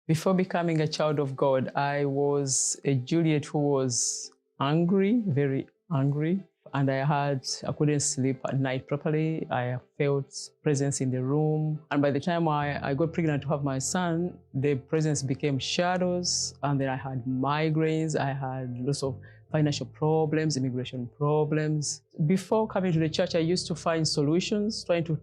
Before becoming a child of God, I was a Juliet who was angry, very angry. And I couldn't sleep at night properly. I felt presence in the room. And by the time I got pregnant to have my son, the presence became shadows. And then I had migraines. I had lots of financial problems, immigration problems. Before coming to the church, I used to find solutions, trying to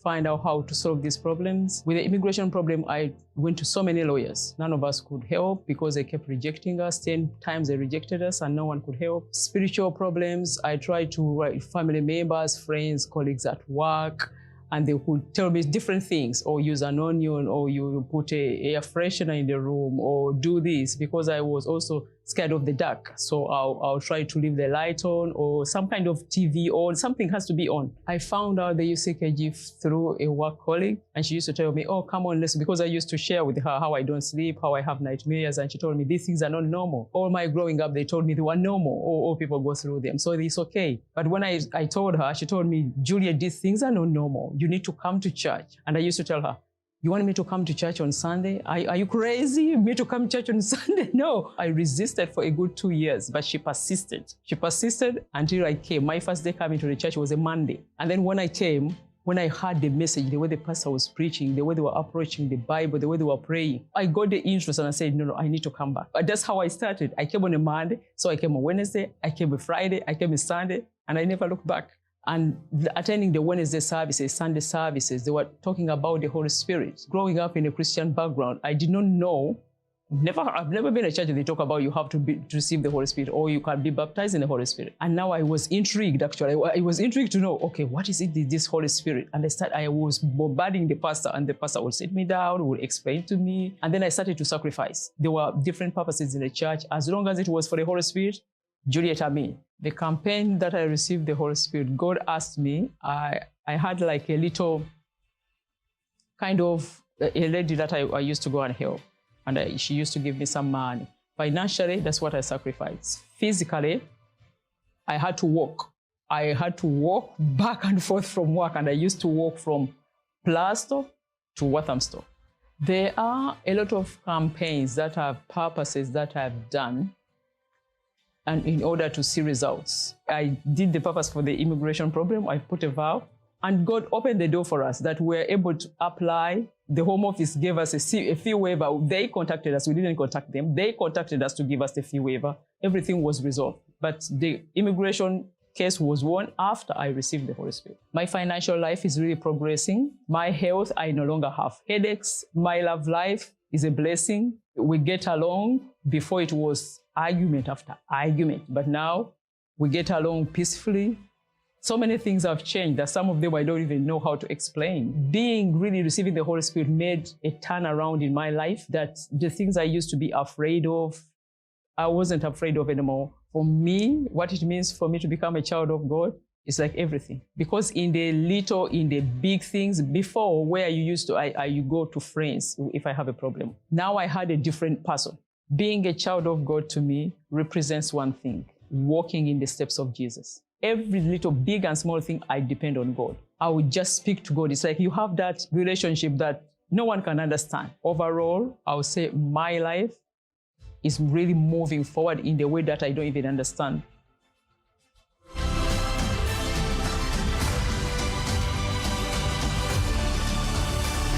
find out how to solve these problems. With the immigration problem, I went to so many lawyers. None of us could help because they kept rejecting us. 10 times they rejected us and no one could help. Spiritual problems, I tried to write family members, friends, colleagues at work, and they could tell me different things, or use an onion, or you put a air freshener in the room, or do this, because I was also scared of the dark. So I'll try to leave the light on, or some kind of TV on, something has to be on. I found out the UCKG through a work colleague, and she used to tell me, oh, come on, listen, because I used to share with her how I don't sleep, how I have nightmares, and she told me these things are not normal. All my growing up, they told me they were normal, all people go through them, so it's okay. But when I told her, she told me, Juliet, these things are not normal. You need to come to church. And I used to tell her, you want me to come to church on Sunday? Are you crazy? Me to come to church on Sunday? No. I resisted for a good 2 years, but she persisted. She persisted until I came. My first day coming to the church was a Monday. And then when I came, when I heard the message, the way the pastor was preaching, the way they were approaching the Bible, the way they were praying, I got the interest and I said, no, I need to come back. But that's how I started. I came on a Monday, so I came on Wednesday, I came on Friday, I came on Sunday, and I never looked back. And attending the Wednesday services, Sunday services, they were talking about the Holy Spirit. Growing up in a Christian background, I did not know, I've never been in a church that they talk about you have to receive the Holy Spirit, or you can be baptized in the Holy Spirit. And now I was intrigued, actually. I was intrigued to know, okay, what is it, this Holy Spirit? And I was bombarding the pastor, and the pastor would sit me down, would explain to me. And then I started to sacrifice. There were different purposes in the church. As long as it was for the Holy Spirit, Juliet, Amen. The campaign that I received the Holy Spirit, God asked me, I had like a little kind of a lady that I used to go and help. And she used to give me some money. Financially, that's what I sacrificed. Physically, I had to walk. I had to walk back and forth from work. And I used to walk from Plaistow to Walthamstow. There are a lot of campaigns that have purposes that I've done, and in order to see results. I did the purpose for the immigration problem. I put a vow, and God opened the door for us that we're able to apply. The Home Office gave us a fee waiver. They contacted us. We didn't contact them. They contacted us to give us the fee waiver. Everything was resolved. But the immigration case was won after I received the Holy Spirit. My financial life is really progressing. My health, I no longer have headaches. My love life is a blessing. We get along. Before it was argument after argument, but now we get along peacefully. So many things have changed that some of them I don't even know how to explain. Receiving the Holy Spirit made a turnaround in my life, that the things I used to be afraid of, I wasn't afraid of anymore. For me, what it means for me to become a child of God is like everything. Because in the big things, before where you used to, you go to friends if I have a problem. Now I had a different person. Being a child of God to me represents one thing: walking in the steps of Jesus. Every little big and small thing, I depend on God. I would just speak to God. It's like you have that relationship that no one can understand. Overall, I would say my life is really moving forward in the way that I don't even understand.